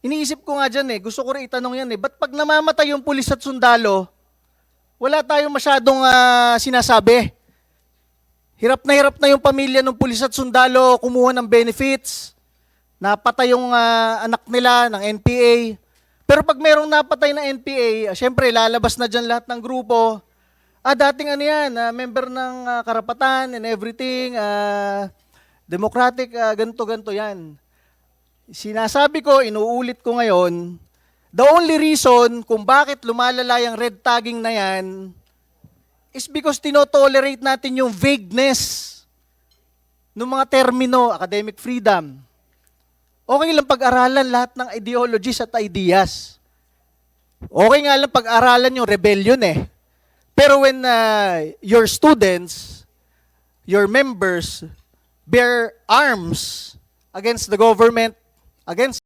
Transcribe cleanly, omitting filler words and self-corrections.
iniisip ko nga dyan gusto ko rin itanong yan ba't pag namamatay yung pulis at sundalo, wala tayong masyadong sinasabi? Hirap na yung pamilya ng pulis at sundalo kumuha ng benefits, napatay yung anak nila ng NPA. Pero pag merong napatay na NPA, syempre lalabas na dyan lahat ng grupo. Dating member ng karapatan and everything, democratic, ganto-ganto yan. Sinasabi ko, inuulit ko ngayon, the only reason kung bakit lumalala yung red tagging na yan is because tinotolerate natin yung vagueness ng mga termino, academic freedom. Okay lang pag-aralan lahat ng ideologies at ideas. Okay nga lang pag-aralan yung rebellion Pero when your students, your members, bear arms against the government, against